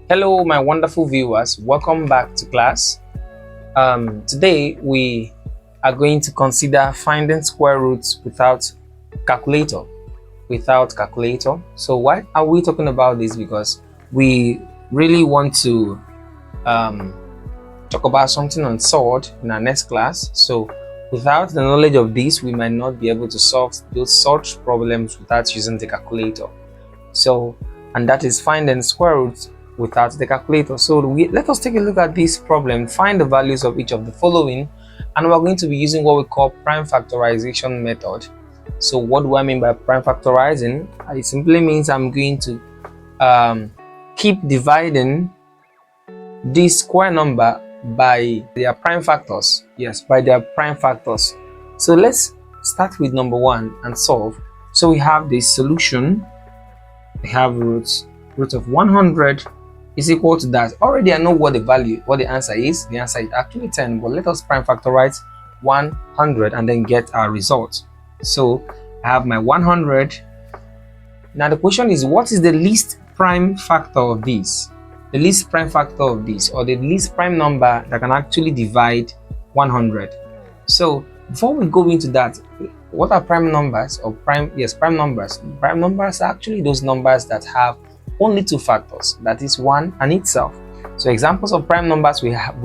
Hello, my wonderful viewers. Welcome back to class. Today we are going to consider finding square roots without calculator. So why are we talking about this? Because we really want to um, talk about something unsolved in our next class. So without the knowledge of this, we might not be able to solve those such problems without using the calculator. And that is finding square roots without the calculator. So let us take a look at this problem. Find the values of each of the following, and we're going to be using what we call prime factorization method. So what do I mean by prime factorizing? It simply means I'm going to keep dividing this square number by their prime factors. Yes, by their prime factors. So let's start with number one and solve. So we have the solution. We have root of 100 is equal to that. Already I know what the answer is. The answer is actually 10, but let us prime factorize 100 and then get our result. So I have my 100. Now the question is, what is the least prime factor of this? The least prime factor of this, or the least prime number that can actually divide 100. So before we go into that, what are prime numbers or prime numbers? Prime numbers are actually those numbers that have only two factors, that is 1 and itself. So examples of prime numbers we have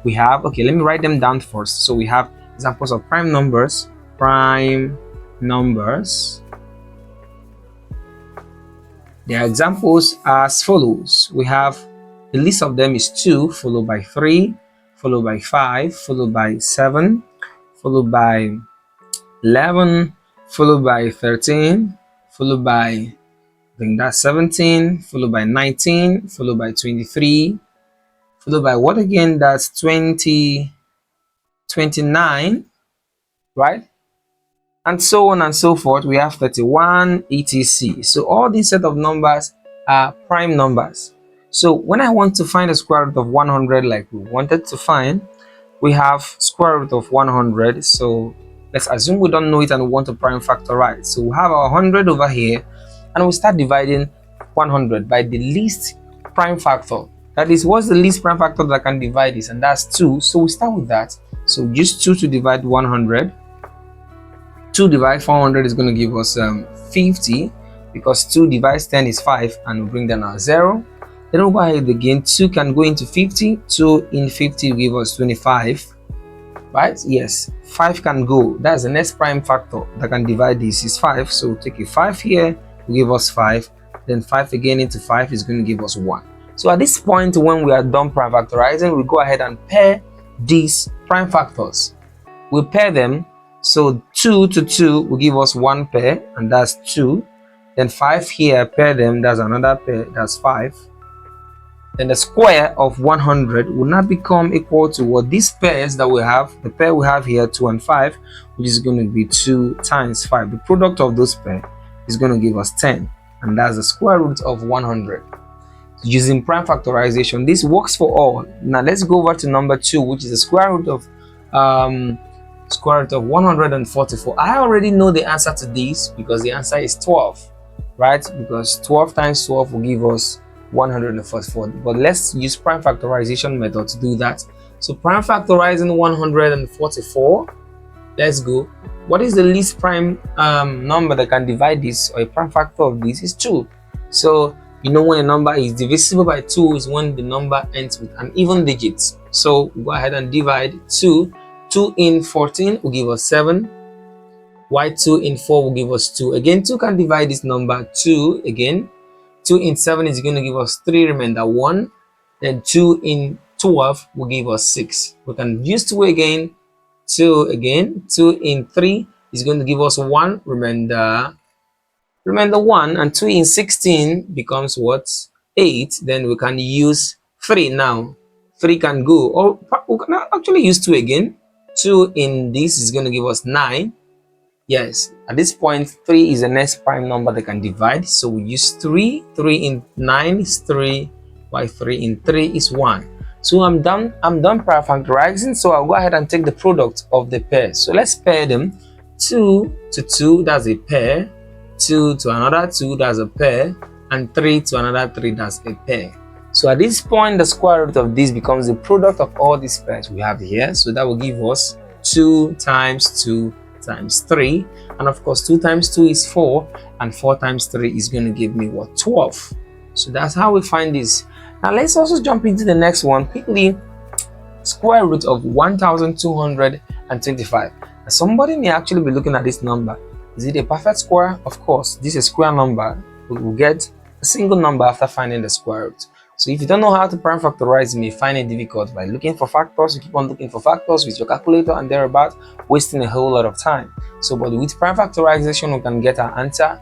okay, let me write them down first. So we have examples of prime numbers. Their examples are as follows. We have, the list of them is 2, followed by 3, followed by 5, followed by 7, followed by 11, followed by 13, followed by, I think that's 17, followed by 19, followed by 23, followed by what again? That's 20, 29, right? And so on and so forth. We have 31, etc. So all these set of numbers are prime numbers. So when I want to find the square root of 100 like we wanted to find, we have square root of 100. So let's assume we don't know it and we want to prime factorize. So we have our 100 over here, and we start dividing 100 by the least prime factor. That is, what's the least prime factor that can divide this? And that's 2. So we start with that. So use 2 to divide 100. 2 divided 400 is going to give us 50, because 2 divides 10 is 5, and we bring down our 0. Then we'll go ahead again. 2 can go into 50. 2 in 50 will give us 25. Right? Yes, 5 can go. That's the next prime factor that can divide this is 5. So we'll take a 5 here, will give us 5. Then 5 again into 5 is going to give us 1. So at this point, when we are done prime factorizing, we go ahead and pair these prime factors. We'll pair them. So 2 to 2 will give us 1 pair, and that's 2. Then 5 here, pair them, that's another pair, that's 5. Then the square of 100 will now become equal to what these pairs that we have. The pair we have here, 2 and 5, which is going to be 2 times 5. The product of those pairs is going to give us 10, and that's the square root of 100. Using prime factorization, this works for all. Now let's go over to number 2, which is the square root of 144. I already know the answer to this, because the answer is 12, right? Because 12 times 12 will give us 144. But let's use prime factorization method to do that. So prime factorizing 144. Let's go. What is the least prime number that can divide this, or a prime factor of this is 2. So you know, when a number is divisible by 2 is when the number ends with an even digit. So we go ahead and divide 2. 2 in 14 will give us 7. Why 2 in 4 will give us 2? Again, 2 can divide this number. 2 again. 2 in 7 is going to give us 3, remainder 1. Then 2 in 12 will give us 6. We can use 2 again. 2 again. 2 in 3 is going to give us 1, remainder 1. And 2 in 16 becomes what? 8. Then we can use 3 now. 3 can go. Or we can actually use 2 again. 2 in this is going to give us 9. Yes, at this point 3 is the next prime number that can divide, so we use 3. 3 in 9 is 3, while 3 in 3 is 1. So I'm done prime factorizing, so I'll go ahead and take the product of the pairs. So let's pair them. 2 to 2, that's a pair. 2 to another 2, that's a pair. And 3 to another 3, that's a pair. So at this point, the square root of this becomes the product of all these pairs we have here. So that will give us 2 times 2 times 3. And of course, 2 times 2 is 4. And 4 times 3 is going to give me what? 12. So that's how we find this. Now let's also jump into the next one quickly. Square root of 1225. Now somebody may actually be looking at this number. Is it a perfect square? Of course, this is a square number. We will get a single number after finding the square root. So if you don't know how to prime factorize, you may find it difficult by looking for factors. You keep on looking for factors with your calculator and thereabout, wasting a whole lot of time. So but with prime factorization, we can get our answer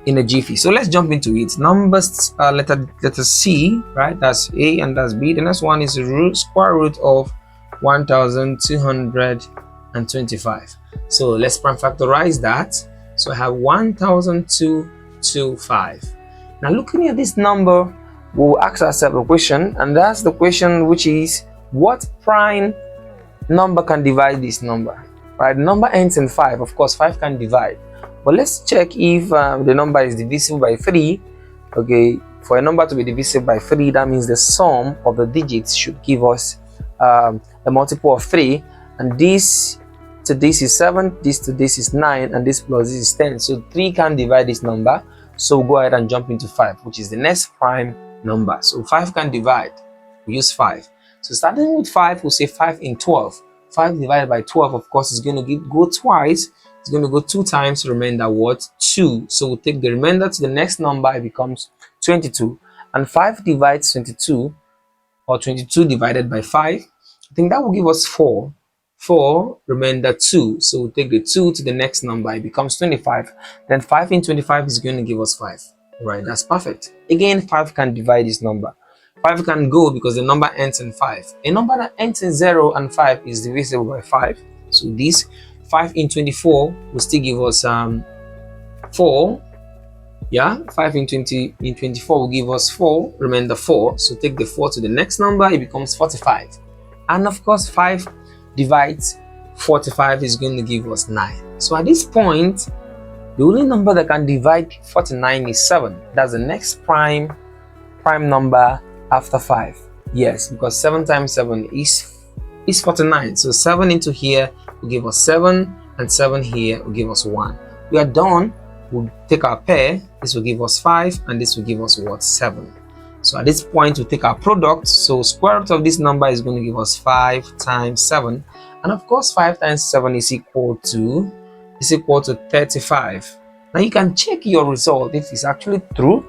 in a jiffy. So let's jump into it. Numbers, letter C, right? That's A and that's B. The next one is the square root of 1225. So let's prime factorize that. So I have 1225. Now looking at this number, we'll ask ourselves a question, and that's the question, which is what prime number can divide this number, right? The number ends in 5. Of course, 5 can divide, but let's check if the number is divisible by 3. Okay, for a number to be divisible by 3, that means the sum of the digits should give us a multiple of 3, and this to this is 7, this to this is 9, and this plus this is 10. So 3 can divide this number. So we'll go ahead and jump into 5, which is the next prime number. So 5 can divide. We use 5. So starting with 5, we'll say 5 in 12. 5 divided by 12, of course, is going to go twice. It's going to go 2 times. Remainder what? 2. So we'll take the remainder to the next number. It becomes 22. And 5 divides 22, or 22 divided by 5. I think that will give us 4. 4, remainder 2. So we'll take the 2 to the next number. It becomes 25. Then 5 in 25 is going to give us 5. Right, that's perfect. Again, 5 can divide this number. 5 can go because the number ends in 5. A number that ends in 0 and 5 is divisible by 5. So this 5 in 24 will still give us 4. Yeah, 5 in 24 will give us 4, remainder 4. So take the 4 to the next number, it becomes 45. And of course, 5 divides 45 is going to give us 9. So at this point, the only number that can divide 49 is 7. That's the next prime number after 5. Yes, because 7 times 7 is 49. So 7 into here will give us 7, and 7 here will give us 1. We are done. We'll take our pair. This will give us 5, and this will give us what? 7. So at this point, we'll take our product. So square root of this number is going to give us 5 times 7. And of course, 5 times 7 is equal to 35. Now you can check your result if it's actually true.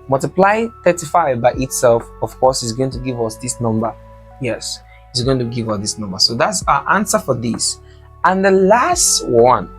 Multiply 35 by itself, of course, is going to give us this number. Yes, it's going to give us this number. So that's our answer for this. And the last one,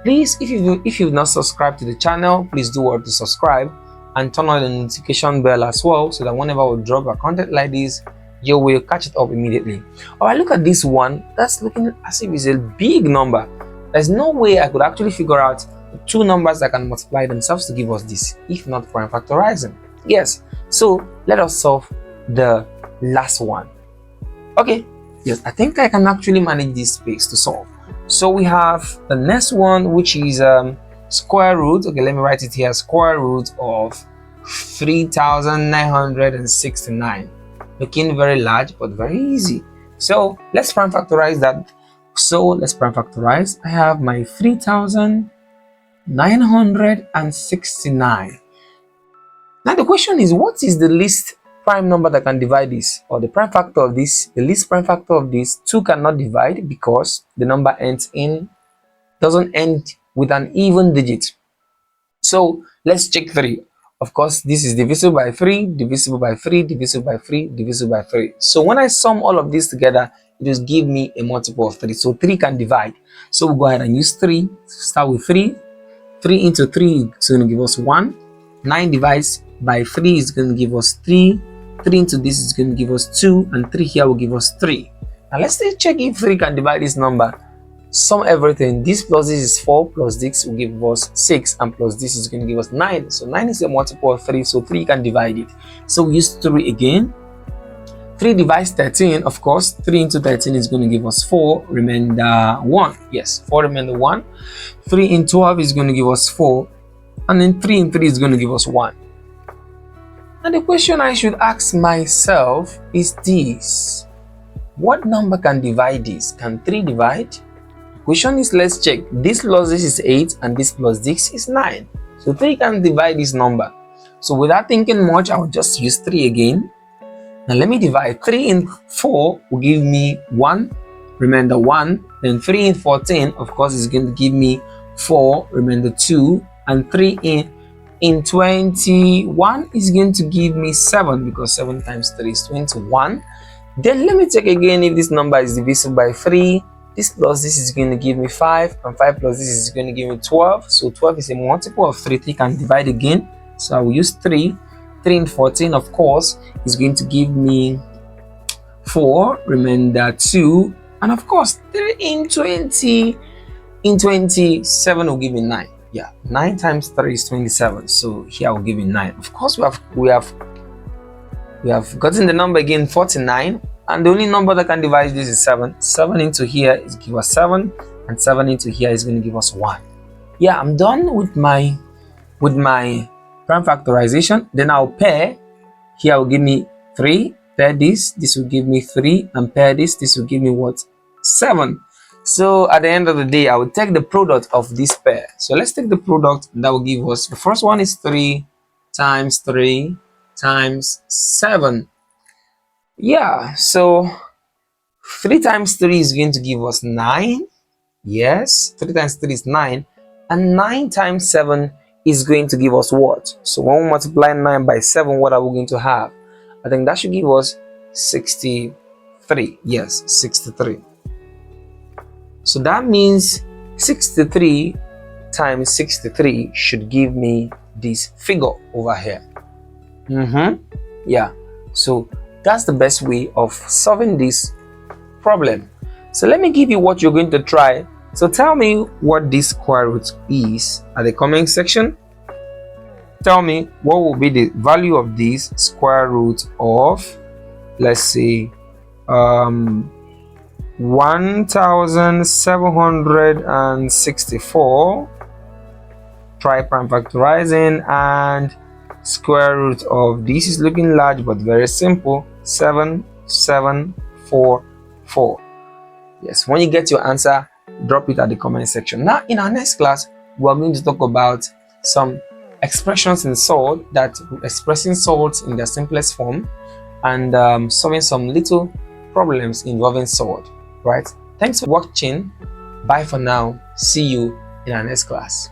please, if you've not subscribed to the channel, please do well to subscribe and turn on the notification bell as well, so that whenever we drop a content like this, you will catch it up immediately. All right, look at this one. That's looking as if it's a big number. There's no way I could actually figure out two numbers that can multiply themselves to give us this, if not prime factorizing. Yes, so let us solve the last one. Okay, yes, I think I can actually manage this space to solve. So we have the next one, which is square root. Okay, let me write it here. Square root of 3,969. Looking very large, but very easy. So let's prime factorize that. So let's prime factorize. I have my 3,969. Now the question is, what is the least prime number that can divide this, or the prime factor of this? The least prime factor of this, 2 cannot divide because the number doesn't end with an even digit. So let's check 3. Of course, this is divisible by 3, divisible by 3, divisible by 3, divisible by 3. So when I sum all of this together, it will give me a multiple of 3. So 3 can divide. So we'll go ahead and use 3. Start with 3. 3 into 3 is going to give us 1. 9 divides by 3 is going to give us 3. 3 into this is going to give us 2. And 3 here will give us 3. Now let's check if 3 can divide this number. Sum everything. This plus this is 4, plus this will give us 6, and plus this is going to give us 9. So 9 is a multiple of 3, so 3 can divide it. So we use 3 again. 3 divides 13, of course. 3 into 13 is going to give us 4, remainder 1. Yes, 4 remainder 1. 3 in 12 is going to give us 4, and then 3 in 3 is going to give us 1. And the question I should ask myself is this: what number can divide this? Can 3 divide? The question is, let's check. This plus this is 8 and this plus this is 9. So 3 can divide this number. So without thinking much, I'll just use 3 again. Now let me divide. 3 in 4 will give me 1, remainder 1. Then 3 in 14, of course, is going to give me 4, remainder 2. And 3 in 21 is going to give me 7, because 7 times 3 is 21. Then let me check again if this number is divisible by 3. This plus this is going to give me 5, and 5 plus this is going to give me 12. So 12 is a multiple of 3. 3 can divide again. So I will use 3. 3 in 14, of course, is going to give me 4, remainder 2. And of course, 3 in 27 will give me 9. Yeah, 9 times 3 is 27. So here I will give me 9. Of course, we have gotten the number again, 49. And the only number that can divide this is 7. 7 into here is give us 7, and 7 into here is going to give us 1. Yeah, I'm done with my prime factorization. Then I'll pair. Here will give me 3. Pair this will give me 3, and pair this will give me what? 7. So at the end of the day, I will take the product of this pair. So let's take the product that will give us, the first one is 3 times 3 times 7. Yeah, so 3 times 3 is going to give us 9. Yes, 3 times 3 is 9. And 9 times 7 is going to give us what? So when we multiply 9 by 7, what are we going to have? I think that should give us 63. Yes, 63. So that means 63 times 63 should give me this figure over here. Yeah, so that's the best way of solving this problem. So let me give you what you're going to try. So tell me what this square root is at the comment section. Tell me what will be the value of this square root of, let's say, 1764. Try prime factorizing, and square root of this is looking large but very simple, 7744. Yes, when you get your answer, drop it at the comment section. Now in our next class, we are going to talk about some expressions in solve, that expressing solves in their simplest form, and solving some little problems involving solve. Right? Thanks for watching. Bye for now. See you in our next class.